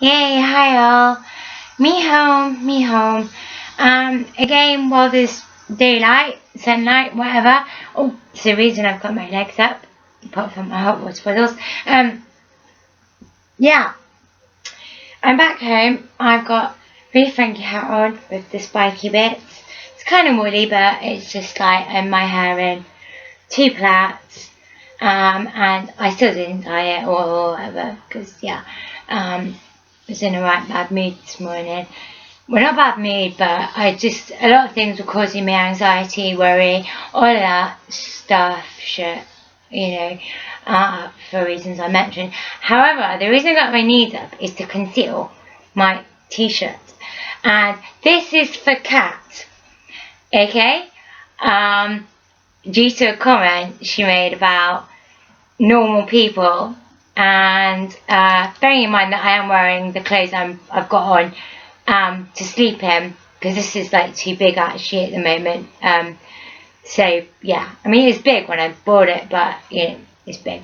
Yay, hi all. Me home. Again, while there's daylight, sunlight, whatever. Oh, it's the reason I've got my legs up, apart from my hot water bottles. Yeah, I'm back home. I've got really funky hat on with the spiky bits. It's kind of woolly, but it's just like my hair in two plaits. And I still didn't dye it or whatever, because yeah, was in a right bad mood this morning. Well, not bad mood, but a lot of things were causing me anxiety, worry, all of that stuff, shit, for reasons I mentioned. However, the reason I got my knees up is to conceal my t-shirt. And this is for Kat, okay? Due to a comment she made about normal people, and bearing in mind that I am wearing the clothes I've got on to sleep in, because this is like too big actually at the moment. So yeah, I mean it's big when I bought it, but it's big.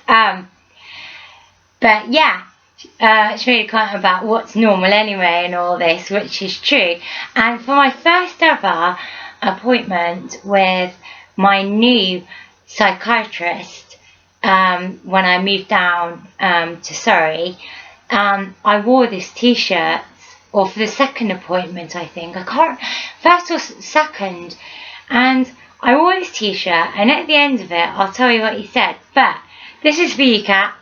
But yeah, she made a comment about what's normal anyway and all this, which is true. And for my first ever appointment with my new psychiatrist, when I moved down to Surrey, I wore this t-shirt, or for the second appointment I think, I can't, first or second, and I wore this t-shirt, and at the end of it I'll tell you what he said, but this is for you, Kat,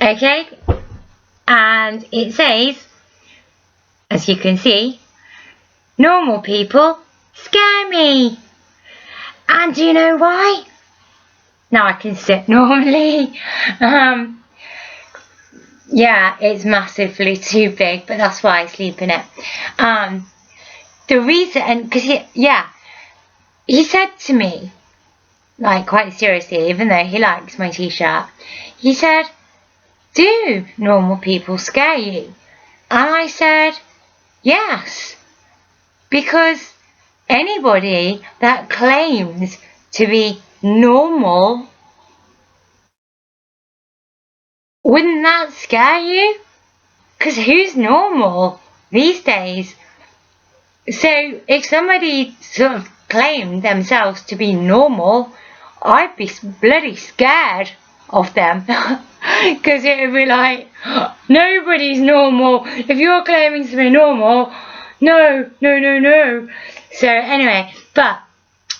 okay? And it says, as you can see, normal people scare me. And do you know why? Now I can sit normally. Yeah, it's massively too big, but that's why I sleep in it. The reason, because he said to me, like quite seriously, even though he likes my t-shirt, he said, do normal people scare you? And I said, yes, because anybody that claims to be normal, wouldn't that scare you? Because who's normal these days? So if somebody sort of claimed themselves to be normal, I'd be bloody scared of them. Because it would be like, nobody's normal. If you're claiming to be normal, no. So anyway, but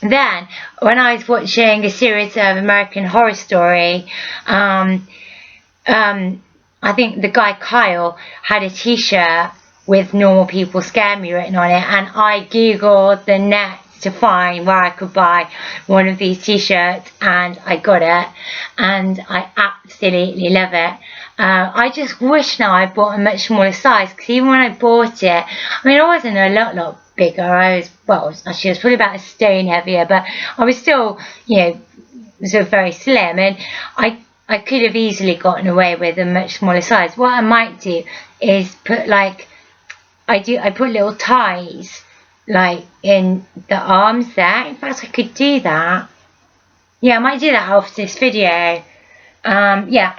then when I was watching a series of American Horror Story, I think the guy Kyle had a t-shirt with normal people scare me written on it, and I googled the net to find where I could buy one of these t-shirts, and I got it, and I absolutely love it. I just wish now I bought a much smaller size, because even when I bought it, I mean I wasn't a lot bigger. I was, well, actually I was probably about a stone heavier, but I was still, sort of very slim, and I could have easily gotten away with a much smaller size. What I might do is put like, I put little ties like in the arms there. In fact, I could do that. Yeah, I might do that after this video. Yeah.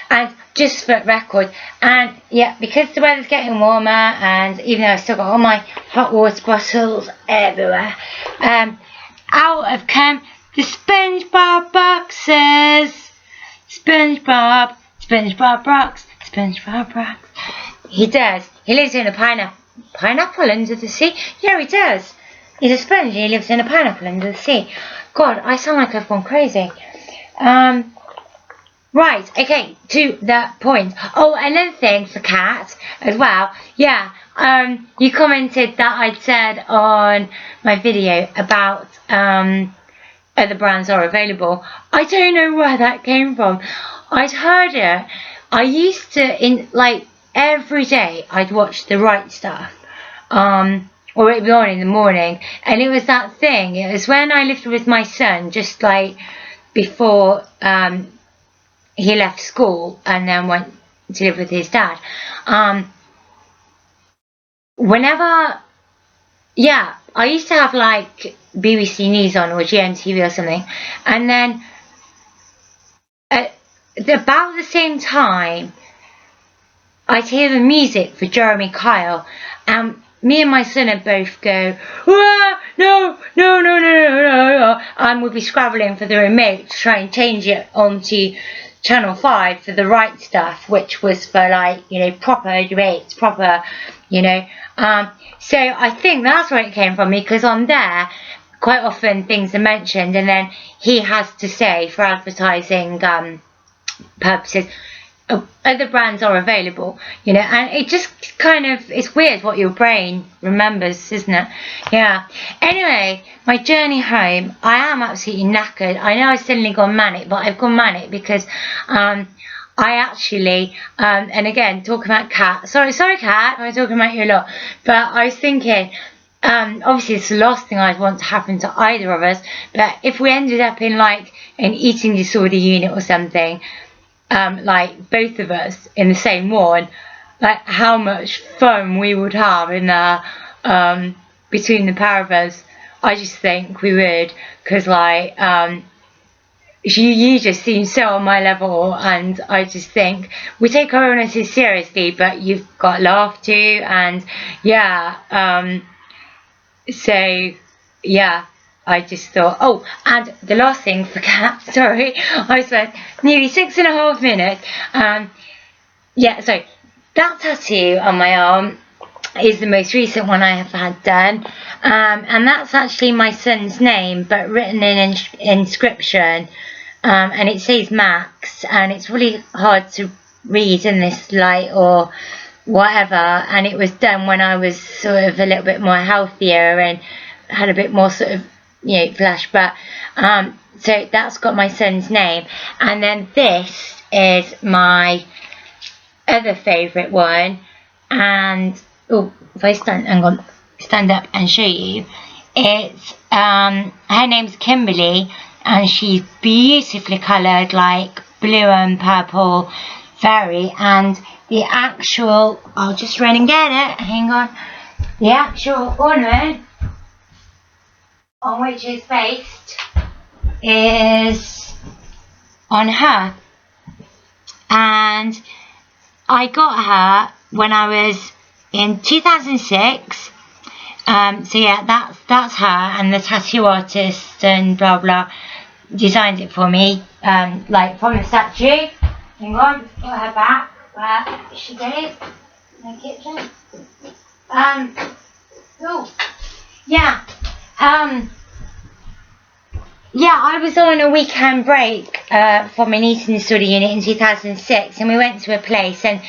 And just for record, and yeah, because the weather's getting warmer, and even though I've still got all my hot water bottles everywhere, out have come the SpongeBob boxes. SpongeBob rocks, SpongeBob rocks. He does. He lives in a pineapple under the sea. Yeah, he does. He's a sponge. He lives in a pineapple under the sea. God, I sound like I've gone crazy. Right, okay, to that point. Oh, another thing for Kat as well. Yeah, you commented that I'd said on my video about other brands are available. I don't know where that came from. I'd heard it. I used to, every day I'd watch The Right Stuff. Or it'd be on in the morning. And it was that thing. It was when I lived with my son, just like before he left school and then went to live with his dad. I used to have like BBC News on or GMTV or something, and then at about the same time I'd hear the music for Jeremy Kyle, and me and my son would both go, ah, no, no, no, no, no, no, no, and we'd be scrabbling for the remote to try and change it onto Channel 5 for the right stuff, which was for, like, you know, proper debates, proper, you know. So I think that's where it came from, because on there, quite often things are mentioned, and then he has to say, for advertising purposes, other brands are available, you know. And it just kind of, it's weird what your brain remembers, isn't it? Yeah. Anyway, my journey home, I am absolutely knackered. I know I've suddenly gone manic, but I've gone manic because I actually, and again, talking about Kat, sorry Kat, I'm talking about you a lot, but I was thinking, obviously it's the last thing I'd want to happen to either of us, but if we ended up in, like, an eating disorder unit or something, like both of us in the same one, like how much fun we would have in there, between the pair of us. I just think we would, because, like, you just seem so on my level, and I just think we take our illnesses seriously, but you've got laugh too, and yeah, so yeah, I just thought, oh, and the last thing for Kat, sorry, I spent nearly 6.5 minutes, yeah, so that tattoo on my arm is the most recent one I have had done, and that's actually my son's name, but written in inscription, and it says Max, and it's really hard to read in this light or whatever, and it was done when I was sort of a little bit more healthier and had a bit more sort of, you know, flesh, but so that's got my son's name. And then this is my other favourite one, and oh, if I stand up and show you, it's her name's Kimberly, and she's beautifully coloured, like blue and purple fairy, and the actual, I'll just run and get it, hang on, the actual ornament on which it's based is on her, and I got her when I was in 2006, so yeah, that's her, and the tattoo artist and blah blah designed it for me, like from the statue. Hang on, put her back where she goes in the kitchen. Oh yeah, yeah, I was on a weekend break from an eating disorder unit in 2006, and we went to a place, and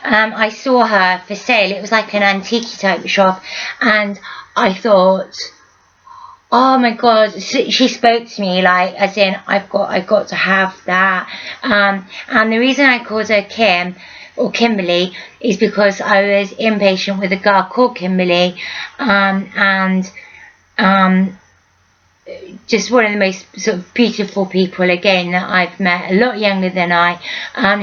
I saw her for sale. It was like an antique type shop, and I thought, oh my god, she spoke to me, like, as in, I've got to have that. And the reason I called her Kim, or Kimberly, is because I was impatient with a girl called Kimberly, and just one of the most sort of beautiful people, again, that I've met, a lot younger than I,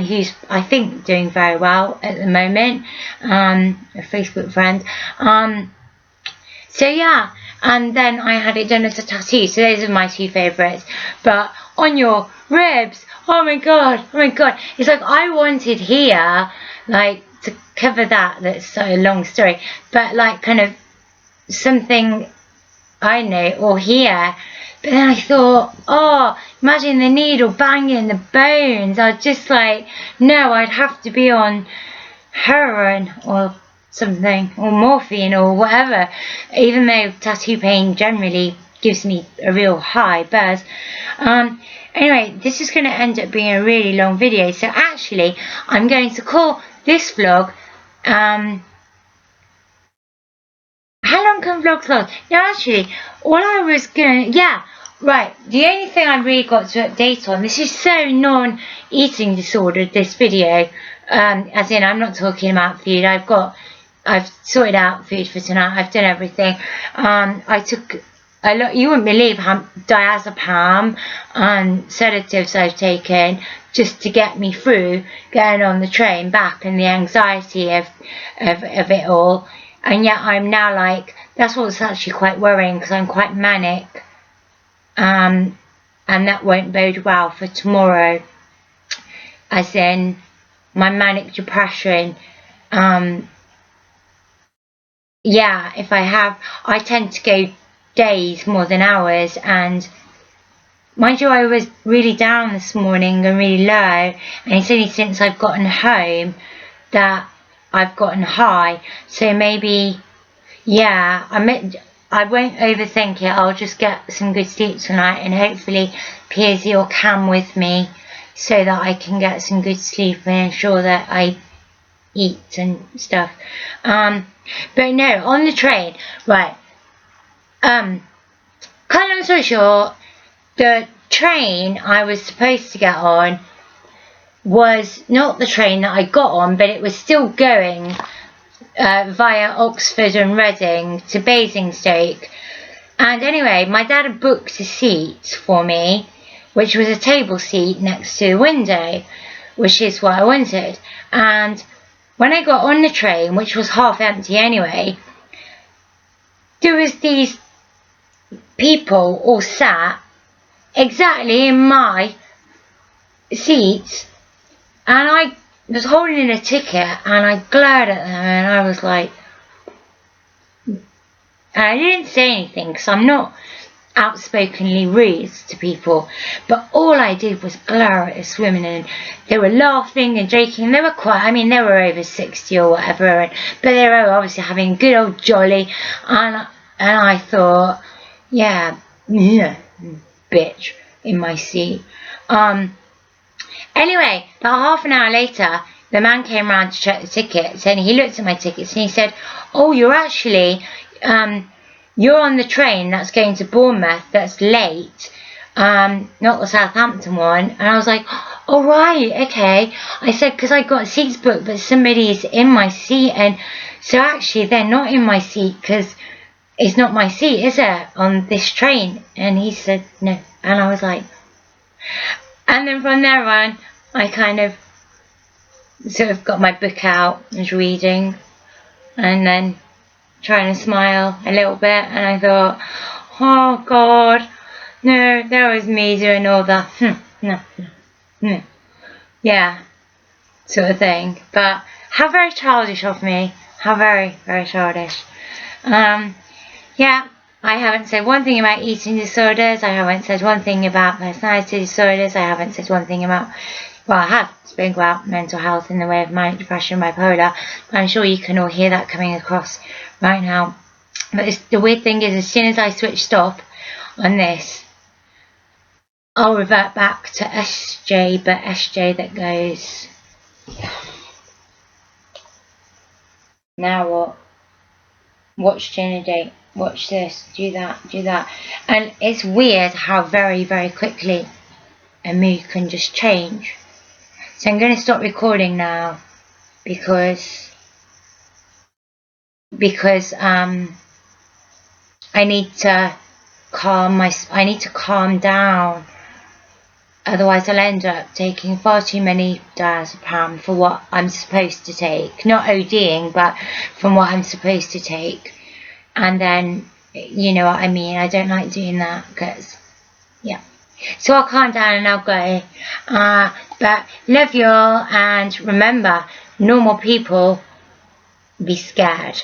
who's, I think, doing very well at the moment, a Facebook friend. So yeah, and then I had it done as a tattoo, so those are my two favourites. But on your ribs, oh my god, it's like I wanted here, like, to cover that's so a long story, but like kind of something, I know, or here. But then I thought, oh, imagine the needle banging the bones. I'd just like, no, I'd have to be on heroin or something, or morphine or whatever, even though tattoo pain generally gives me a real high buzz. Anyway, this is going to end up being a really long video, so actually I'm going to call this vlog, how long can vlogs last? No, actually, all I was gonna, yeah, right, the only thing I really got to update on, this is so non-eating disordered, this video, as in, I'm not talking about food. I've sorted out food for tonight, I've done everything. I took a lot, you wouldn't believe how diazepam and sedatives I've taken just to get me through going on the train back, and the anxiety of it all. And yet I'm now like, that's what's actually quite worrying, because I'm quite manic, and that won't bode well for tomorrow, as in my manic depression Yeah, if I tend to go days more than hours, and mind you, I was really down this morning and really low, and it's only since I've gotten home that I've gotten high. So maybe, yeah, I won't overthink it. I'll just get some good sleep tonight, and hopefully Piersy will come with me so that I can get some good sleep and ensure that I eat and stuff. But no, on the train, right, cut long story short, the train I was supposed to get on was not the train that I got on, but it was still going via Oxford and Reading to Basingstoke. And anyway, my dad had booked a seat for me, which was a table seat next to the window, which is what I wanted. And when I got on the train, which was half empty anyway, there was these people all sat exactly in my seats, and I was holding a ticket, and I glared at them, and I was like, and I didn't say anything because I'm not outspokenly rude to people, but all I did was glare at this women, and they were laughing and joking, and they were quite, I mean, they were over 60 or whatever, but they were obviously having a good old jolly, and I thought, yeah, bitch, in my seat. Anyway, about half an hour later, the man came round to check the tickets, and he looked at my tickets and he said, oh, you're actually, you're on the train that's going to Bournemouth that's late, not the Southampton one. And I was like, oh right, okay. I said, because I got seats booked, but somebody's in my seat, and so actually they're not in my seat because it's not my seat, is it, on this train? And he said no, and I was like, and then from there on, I kind of sort of got my book out and was reading, and then trying to smile a little bit, and I thought, oh God, no, that was me doing all the no, yeah, sort of thing. But how very childish of me, how very, very childish. Yeah, I haven't said one thing about eating disorders, I haven't said one thing about personality disorders, I haven't said one thing about, well, I have spoken about mental health in the way of manic depression, bipolar, but I'm sure you can all hear that coming across right now. But the weird thing is, as soon as I switch stop on this, I'll revert back to SJ, but SJ that goes, now what? Watch dinner date, watch this, do that. And it's weird how very, very quickly a mood can just change. So I'm going to stop recording now because I need to calm down. Otherwise I'll end up taking far too many diazepam for what I'm supposed to take. Not ODing, but from what I'm supposed to take. And then, you know what I mean, I don't like doing that because, yeah. So I'll calm down and I'll go. But love you all, and remember, normal people be scared.